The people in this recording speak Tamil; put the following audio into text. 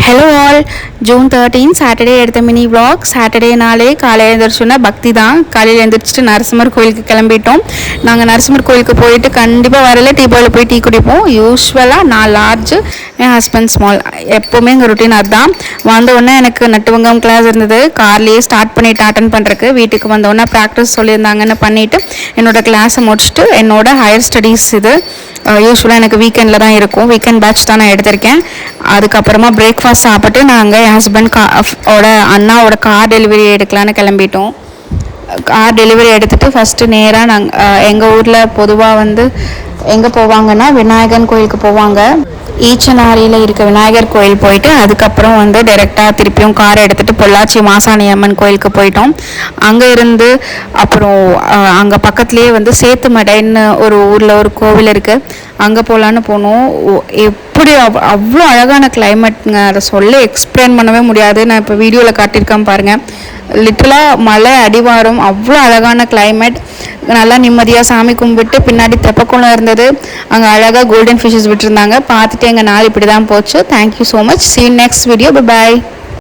ஹலோ ஆல், ஜூன் 13 சாட்டர்டே எடுத்த மினி விளாக். சாட்டர்டேனாலே காலையில் எழுந்திரிச்சோன்னா பக்தி தான். காலையில் எழுந்திரிச்சிட்டு நரசிம்மர் கோயிலுக்கு கிளம்பிட்டோம். நாங்கள் நரசிம்மர் கோயிலுக்கு போயிட்டு கண்டிப்பாக வரல டீ பாயில் போய் டீ குடிப்போம். யூஸ்வலாக நான் லார்ஜ், என் ஹஸ்பண்ட் ஸ்மால், எப்போவுமே எங்கள் ரொட்டீன் அதுதான். வந்தோடனே எனக்கு நட்டுவங்கம் கிளாஸ் இருந்தது. கார்லேயே ஸ்டார்ட் பண்ணிவிட்டு அட்டன் பண்ணுறக்கு. வீட்டுக்கு வந்தோடனே ப்ராக்டிஸ் சொல்லியிருந்தாங்கன்னு பண்ணிவிட்டு என்னோடய கிளாஸை முடிச்சுட்டு என்னோடய ஹையர் ஸ்டடீஸ் இது யூஸ்வலாக எனக்கு வீக்கெண்டில் தான் இருக்கும். வீக்கெண்ட் பேட்ச் தான் நான் எடுத்திருக்கேன். அதுக்கப்புறமா பிரேக்ஃபாஸ்ட் சாப்பிட்டு நாங்கள் என் ஹஸ்பண்ட் அண்ணாவோட கார் டெலிவரி எடுக்கலான்னு கிளம்பிட்டோம். கார் டெலிவரி எடுத்துகிட்டு ஃபஸ்ட்டு நேராக நாங்கள் எங்கள் ஊரில் பொதுவாக எங்கே போவாங்கன்னா விநாயகன் கோயிலுக்கு போவாங்க. ஈச்சனாரியில் இருக்க விநாயகர் கோயில் போயிட்டு அதுக்கப்புறம் டைரெக்டாக திருப்பியும் காரை எடுத்துகிட்டு பொள்ளாச்சி மாசாணி அம்மன் கோயிலுக்கு போயிட்டோம். அங்கே இருந்து அப்புறம் அங்கே பக்கத்துலேயே சேத்துமடைன்னு ஒரு ஊரில் ஒரு கோவில் இருக்குது, அங்கே போகலான்னு போனோம். எப்படி அவ்வளோ அழகான கிளைமேட்டுங்க, அதை சொல்ல எக்ஸ்பிளைன் பண்ணவே முடியாது. நான் இப்போ வீடியோவில் காட்டியிருக்கேன் பாருங்கள். லிட்டலாக மலை அடிவாரம், அவ்வளோ அழகான கிளைமேட். நல்லா நிம்மதியாக சாமி கும்பிட்டு பின்னாடி தெப்பக்குளம் இருந்தது. அங்கே அழகாக கோல்டன் ஃபிஷ்ஷஸ் விட்டுருந்தாங்க. பார்த்துட்டு எங்கள் நாள் இப்படி தான் போச்சு. Thank you so much. see you next video. bye bye.